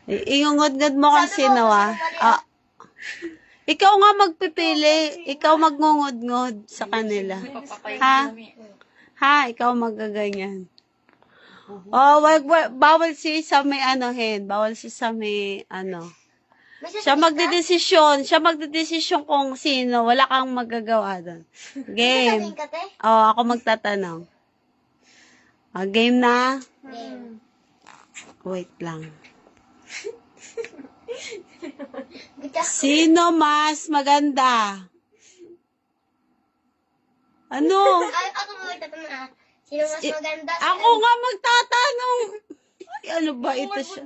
Ingungod-ngod mo kung sino ikaw nga magpipili. Ikaw magngungod-ngod sa kanila. Ha? Ha? Ikaw magaganyan. Oh, bawal si sa may hen. Bawal si sa may Siya magdedesisyon kung sino. Wala kang magagawa doon. Game. Oh, ako magtatanong. Game na? Game. Wait lang. Sino mas maganda? Ano? Ako magtatanong. Sino mas maganda? Ako nga magtatanong. Ay, ano ba ito siya?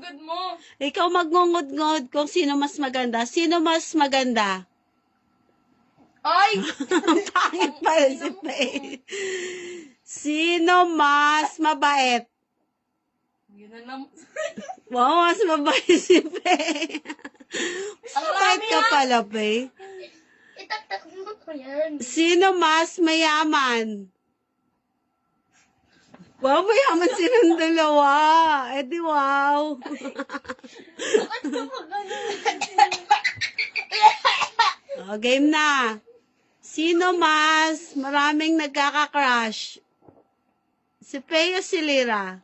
Ikaw magngungod-ngod kung sino mas maganda. Sino mas maganda? Ay! Pangit pala si Faye. Sino mas mabait? Yun na naman. Wow, mas mabait si Faye. Mas mabait ka pala, Faye. Itaktak mo ko yan. Sino mas mayaman? Wow, mayaman silang dalawa. Eh di wow. Game na. Sino mas maraming nagkaka-crush? Si Faye o si Lira?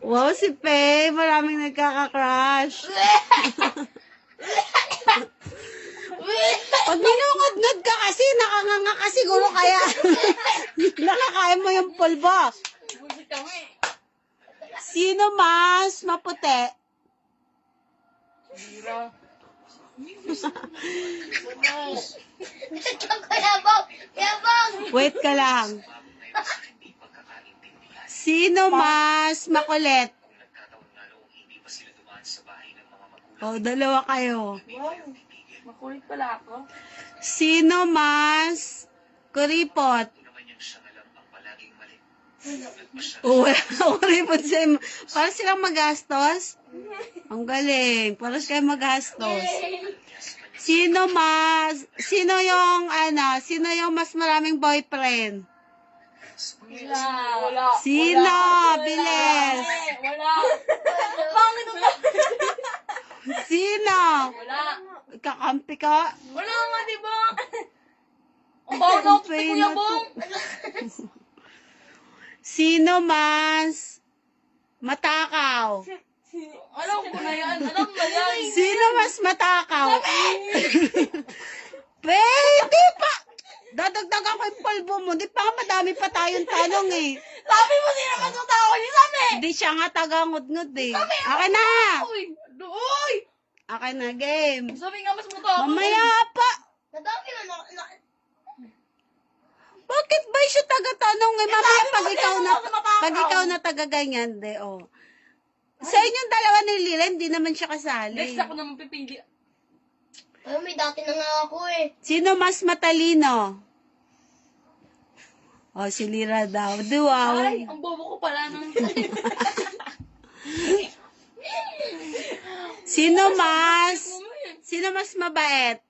Wow, si Faye, maraming nagkaka-crush. Pag minungod-ngod ka kasi, nakanganga ka siguro kaya nakakain mo yung pulbo. Sino mas maputi? Lira. Wait ka lang. Sino mas makulit? Oh, dalawa kayo. Wow. Makulit pala ako. Sino mas kuripot? Oh, wala kuripot siya. Para silang magastos? Ang galing. Para kayo magastos. Sino yung mas maraming boyfriend? Wala. Sino? Bilis. Wala. Pangit ba? Sino? Wala. Kakampi ka? Wala nga, di ba? Ang bago na ako si Kuya Bong. Sino mas matakaw? Alam ko na yan. Alam na yan. Sino mas matakaw? Pwede pa! Dadagdagan ko yung polvo mo. Di pa madami pa tayong tanong eh. Sabi mo sino mas matao ni Sami. Hindi siya nga tagangod-ngod eh. Akin na! Uy! Uy! Akin na, game. Sabi nga mas matao. Mamaya pa! Nadami na. Bakit ba siya taga-tanong eh? Mamaya pag ikaw na taga-ganyan, de, oh. Sa inyong dalawa ni Lila, hindi naman siya kasali. Next ako naman pipili. Ay, may dati na nga ako eh. Sino mas matalino? Oh, si Lira daw. Wow. Ay, ang bobo ko pala nung... Sino mas mabait?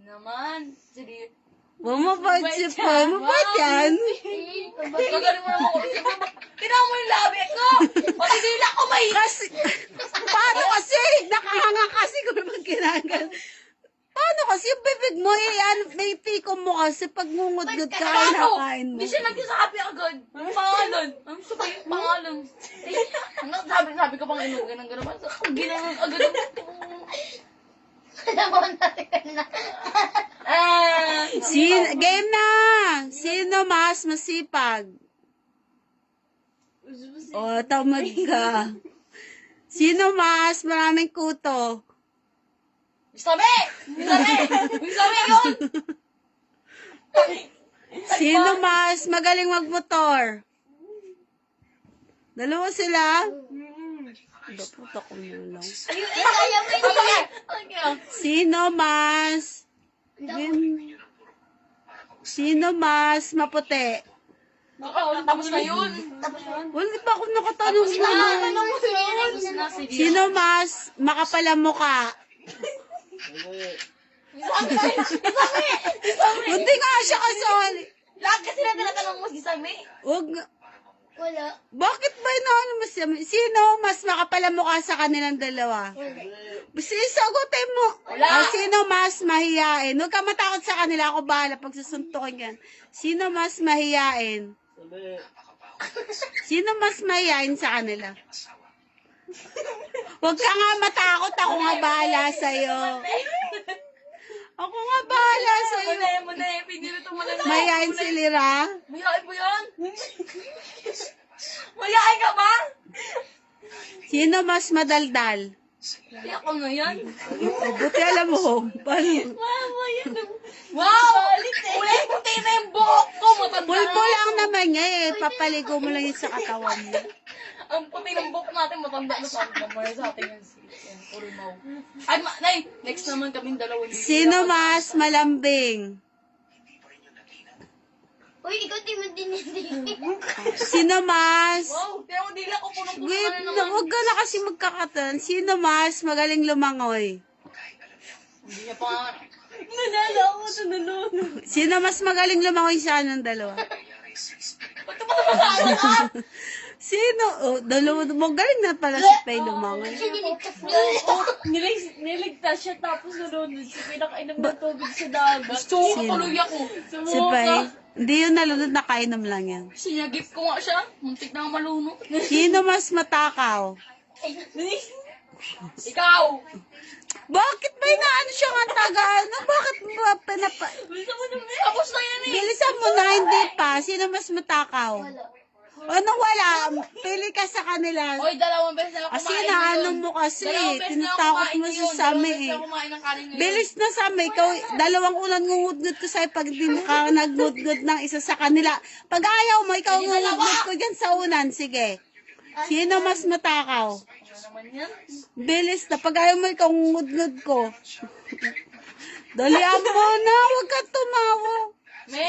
Naman. Sige. Mabait si Paul. Mabait yan. Gagaling mo naman ako. Tinaw mo yung labi ko. Patigila ko may... Kasi, paano kasi? Nakahanga kasi kung naman kinagal. Paano kasi yung bibig mo, may tiko mo kasi pag ngungod-ngod ka, kinakain mo. Hindi siya nagsasabi agad. Ang pangalan. Ang sabi yung pangalan. Sabi ko pang inugan ng gano'n. Ang ginanon agad. Alam mo natin na. Game na! Sino mas masipag? O, tamad ka. Sino mas maraming kuto? Sabi! Sabi yun! Sino mas magaling magmotor? Dalawa sila? Dapat ako na lang. Sino mas maputi? Tapos na yun. Wala pa ako nakatanong sa Sino mas makapal ang mukha? Hindi nga siya kasali. Lahat kasi na tinatanong mo si Sami. Wag. Wala. Bakit ba inaano mo Sino mas makapal ang mukha sa kanilang dalawa? Sagutin mo. Wala. Sino mas mahiyain? Huwag ka matakot sa kanila. Ako bahala pag susuntukin yan. Sino mas mahiyain? Sino mas mahiyain sa kanila? Huwag ka nga matakot. Ako nga bahala sa'yo. Ako nga bahala sa'yo. Muna, pinili ito muna. Mahiyain si Lira? Mayain mo yan? Mayain ka ba? Sino mas madaldal? Hindi ako na yan. Buti alam mo. Paano? Mama, yan. Wow! Kulay puti na yung buhok ko. Matanda Pulpo na. lang naman niya eh. Papaligo mo lang yun sa katawan mo. Ang puti ng buhok natin, matanda na sa atin. Mamaya sa atin yan. Puro mau. Ay, Nay, next naman kaming dalawa. Sino mas malambing? Uy, ikaw di mo dinidig. Sino mas... Wow, pero hindi lang ako punong-puno Wait, na naman. huwag ka na kasi magkakatan. Sino mas magaling lumangoy? Hindi niya pa nga. Nanalo ako sa nalunod. Sino mas magaling lumangoy sa anong dalawa? Ba't ito pa ka? Sino? Oh, dalawa mo. Galing na pala si Pay lumangoy. Kasi niligtas niya. Niligtas siya tapos nalunod siya. Pinakainom ng tubig sa dagat. Gusto ko tuloy ako. Si Pay. Hindi yun nalunod, nakainom lang yan. Sinagip ko nga siya. Muntik na ako malunod. Sino mas matakaw? Ikaw! Bakit ba inaano siya nga taga? Ano? Bakit ba pinapa... Tapos na yan eh. Bilisan mo na, hindi pa. Sino mas matakaw? Ano wala? Pili ka sa kanila. Oy, dalawang beses na ako Kasi kumain naano ngayon. mo kasi. Dalawang beses na ako Tinatakot kumain mo si ngayon. Sammy Dalawang beses eh. na ako kumain ng kanin ngayon. Bilis na Sammy. Ikaw, dalawang ulan ngungudngud ko sa'yo pag di ka nagngudngud ng isa sa kanila. Pag ayaw mo, ikaw ngungudngud ko dyan sa unan. Sige. Sino mas matakaw? Ano naman yan? Bilis na. Pag ayaw mo, ikaw ngungudngud ko. Dalian mo na. Huwag ka tumawa. Me!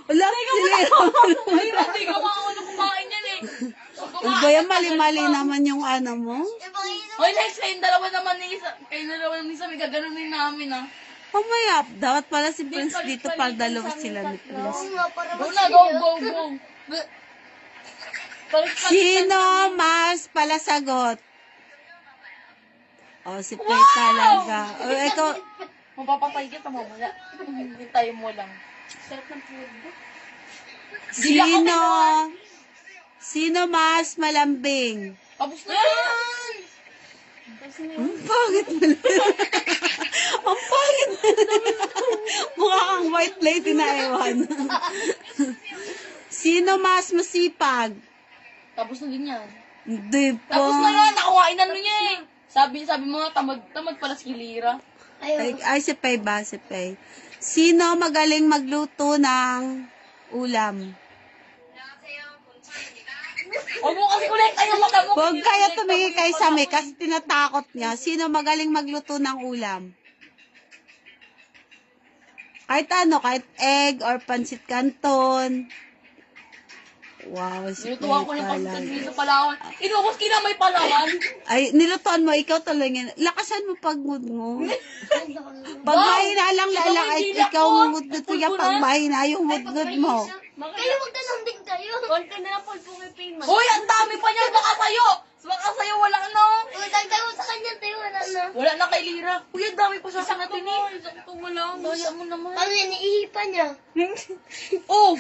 Wala, sila. Ay, hindi ka makakulo kumain yan eh. Ba yan, mali-mali naman yung ano mo? Hoy, next kayong dalawa naman ni Isa. Kayong dalawa naman ni Isa, may gaganunin namin ah. Mamaya, dapat pala si Prince dito para dalawa sila ni Prince. Oo nga, para Go na, go, go, go. Sino mas palasagot? Oh, si Pay talaga. O, ikaw, Mapapatay kita mamaya. Hintayin mo lang. Sarap ng food. sino mas malambing? Tapos na yan! Ang pangit na Ang pangit na Mukha kang white lady na ewan. Sino mas masipag? Tapos na din yan. Hindi pa. Tapos na yan! Nakuhain na niya eh! Sabi mo nga, tamad pala si Lira. Ay, si Pay ba? Si Pay. Sino magaling magluto ng ulam? Huwag mo kasi ulit! Ayaw mata mo! Huwag kaya tumingin kay Sammy kasi tinatakot niya. Sino magaling magluto ng ulam? Kahit ano, kahit egg or pancit canton. Wow, si Pay Nilutuan ko yung talaga. pagkakas sa Palawan. Inubos kinamay Palawan! Ay, nilutuan mo, ikaw tuloy nga. Lakasan mo pag mo. Pag mahina lang lalang, ay ikaw ngudngud ko yan. Pag mahina yung ngudngud mo. Kayo magtanong din kayo. Huwag ka na po kung may payment. Hoy, ang dami pa niya! Baka sa'yo! Baka sa'yo wala na! Uy, dagdag mo sa kanya, tayo wala na. Wala na kay Lira. Uy, ang dami pa sa natin eh. Sakto mo lang. Daya mo naman. Paano yan, iihipa niya? Oh!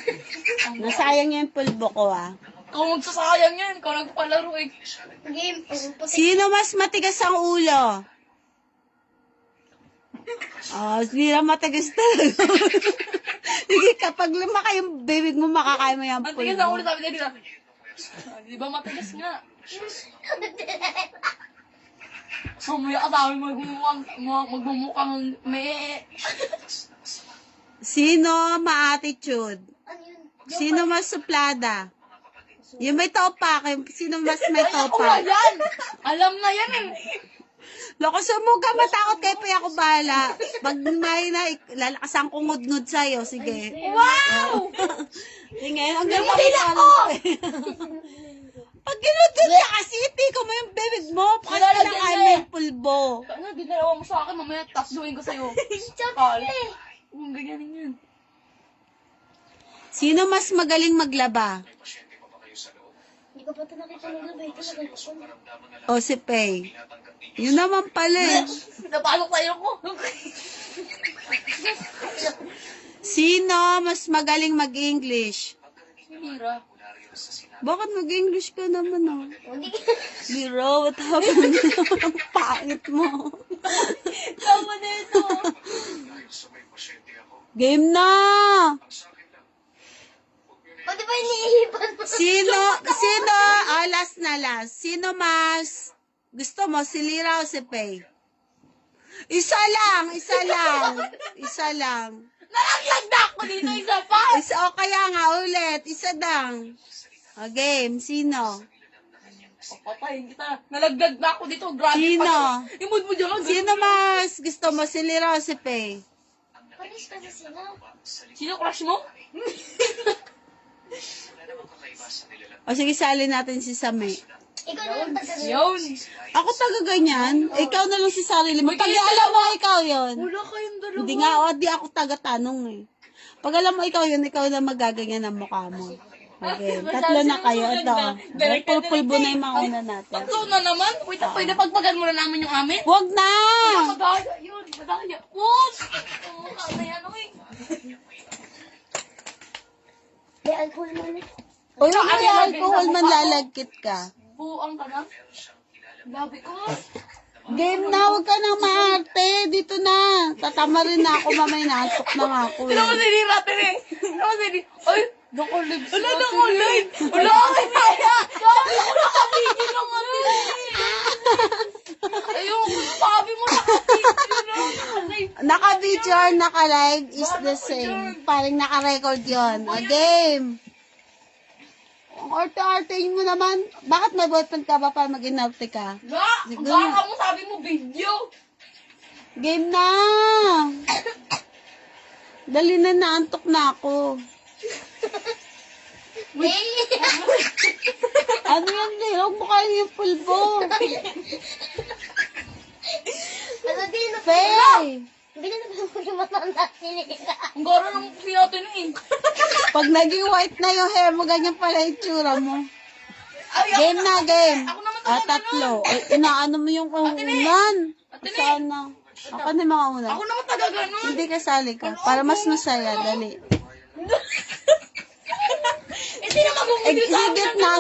Nasayang yung pulbo ko ah. Ikaw magsasayang yan. Ikaw nagpalaro eh. Game, puti. Sino mas matigas ang ulo? Oh, hindi na matigas talaga. Sige, kapag lumaki yung bibig mo, makakain mo yung Ang tigas na pulbo. ulit sabi niya Lira. Di ba matigas nga? Mamaya ka sabi magmumukhang me. Sino ma-attitude? Ano yun? Sino mas suplada? Yung may topak, sino mas may Ay, ako na topak? yan! Alam na yan eh. Loko, sumuga, matakot kayo, pa ako bahala. Pag mahina, lalakasan ko ngudngud sa'yo. Sige. Wow! Sige, ang ganda Hindi na ako! Pag ginudngud ka kasi, tiko mo yung bibig mo. Kasi Wala na kinakain din mo eh. yung pulbo. Ano, dinalawa mo sa akin, mamaya tasduin ko sa'yo. Kal. Kung ganyanin yan. Sino mas magaling maglaba? Hindi ko pa ito nakita ng gabi. Ito nakita ko. O si Pay. Yun naman pala eh. Napasok tayo ko. Sino mas magaling mag-English? Sinira. Bakit mag-English ka naman oh? Hindi. Liro, what happened? Ang pangit mo. Tama na ito. Game na! O, di ba iniipan mo? Sino, last na last. Sino mas gusto mo, si Lira o si Pay? Isa lang. Nalaglag na ako dito isa pa. Isa, o kaya nga, ulit. Isa lang. O, game. Sino? Papatayin kita. Nalaglag na ako dito. Grabe. Sino? Imod mo dyan. Sino mas gusto mo, si Lira o si Pay? Panis ka sa sila. Sino crush mo? O sige, salin natin si Sami. Ikaw na lang taga Yun. Ako taga ganyan. Ikaw na lang si sarili mo. Pag alam mo, ikaw yon. Wala kayong dalawa. Hindi nga, di ako taga-tanong eh. Pag alam mo ikaw yun, ikaw na magaganyan ang mukha mo. Okay, tatlo na kayo. Ito. Pulpulbo na yung mga una natin. Tatlo na naman. Wait, pwede pagpagan mo na namin yung amin? Huwag na! Madaya yun. Madaya. Wag! Ang mukha na yan, oy. May alcohol mo na. O yung may alcohol man lalagkit ka. Buang ka na. Gabi ko. Game na, huwag ka nang maarte. Dito na. Tatama rin na ako, mamay nasok na nga ako Ano mo eh. sinira, Tere? Ano mo sinira? Ay, nakulive siya. Wala, nakulive. Wala, kaya. Ako nakabigil ng atin. Ayun, sabi mo nakabigil. Naka-video or naka-live is the same. Parang naka-record yun. A game. Ang arte-arte mo naman. Bakit may boyfriend ka ba para mag-inarte ka? Ang baka mo, sabi mo video. Game na! Dali na, naantok na ako. Ano yan, Lero? Mukha yung pulbo. Ano din na? Faye! Hindi na naman mo yung matanda sinira. Ang gara ng pinatin eh. Pag naging white na yung hair mo, ganyan pala yung tsura mo. Game na, game. Ako naman Ah, tatlo. Inaano mo yung kahunan. Sana. Ako na yung mga una. Ako naman taga ganun. Hindi ka sali ka. Para mas masaya. Dali. Hindi na magmumuli sa amin. Exhibit na.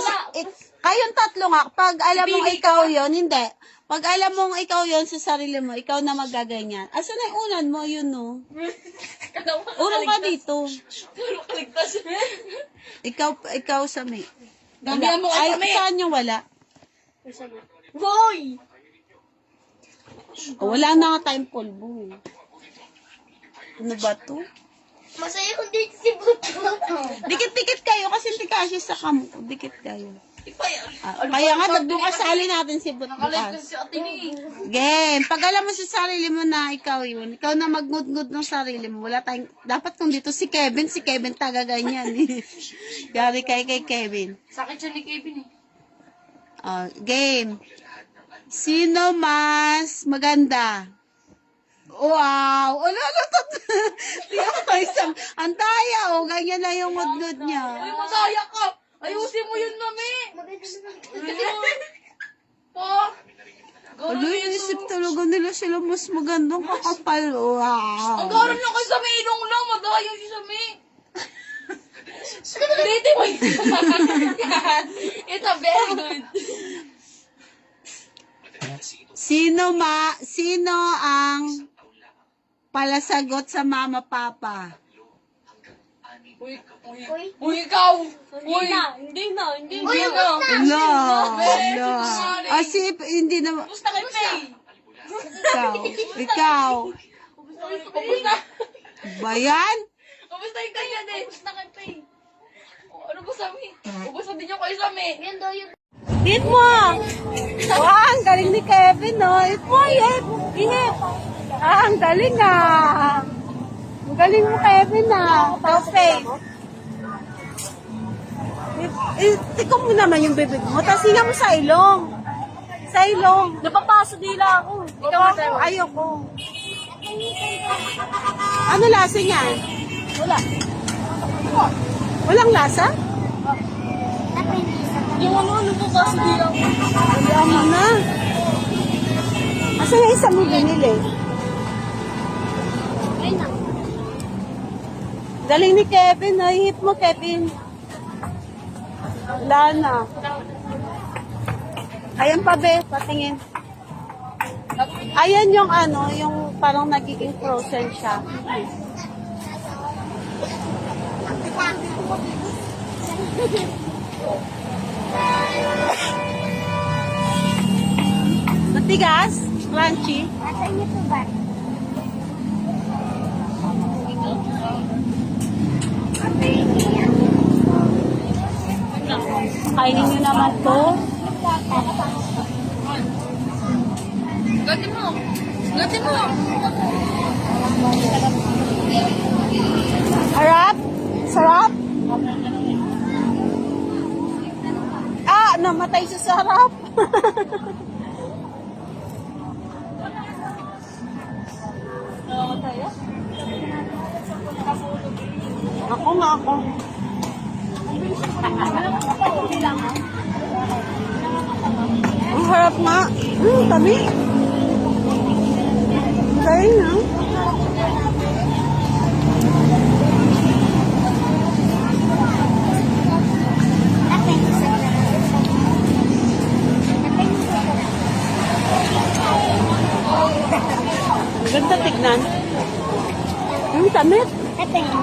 Kayong tatlo nga. Pag alam mong ikaw yon hindi. Pag alam mong ikaw yon sa sarili mo, ikaw na magaganyan. Asa na yung unan mo? Yun, no? Urong ka dito. Puro kaligtas. Ikaw sa may. Gabihan mo Ay, kami. saan yung wala? Boy! Wala na nga tayong pulbo. Ano ba to? Masaya kung dito si Buto. Dikit-dikit kayo kasi hindi kasya sa kampo. Dikit kayo. Ipaya. Kaya nga, bukas sali natin si But Nakaligtas bukas. si ate ni. Game. Pag alam mo sa sarili mo na ikaw yun, ikaw na magngud-ngud ng sarili mo. Wala tayong, dapat kung dito si Kevin taga ganyan eh. Gari kay Kevin. Sakit siya ni Kevin eh. Game. Sino mas maganda? Wow! Ano? Di ako isang, ang daya oh, ganyan na yung ngud-ngud niya. Ay, masaya ka! Ayusin mo yun, mami! Maganda naman. Pa! Ano yung isip talaga nila sila mas magandang kakapal. Wow! Ang garon lang kay Sami, ilong lang, madayo si Sami. Dito mo It's a very good. Sino ang palasagot sa mama papa? Uy, Uy. uy, ikaw! Uy! Hindi na. Hello! Si, hindi na, Kumusta kay Pay? ikaw. Kumusta? Bayan? Kumusta yung kanya din? Kumusta kay Pay? Ano ba Sami? Kumusta din yung kay Sami? Yan daw yung... Hit mo! Wow, ang galing ni Kevin, no? Hit mo, hit! Hit! Ang galing ah! Ang galing mo, Kevin, ah! Face. Tikong mo naman yung bibig mo, tapos hinga mo sa ilong. Sa ilong. Napapaso dila ako. Ikaw ako, ayoko. Ano lasa niyan? Wala. Walang lasa? Tapos hindi sa Yung ano po kasi di ako. Wala mo na. Asa yung isa mo binili? Ayun na. Galing ni Kevin. Nahihip mo, Kevin. Wala na. Ayan pa, be. Patingin. Ayan yung ano, yung parang nagiging frozen siya. Matigas? Crunchy? Nasa inyo po ba? Kainin nyo naman to. Gati mo. Gati mo. Harap? Sarap? Ah, namatay sa sarap. Ako nga ako. Ang harap nga. Tabi. Kaya na. Ganda tignan. Tamit. Ito yung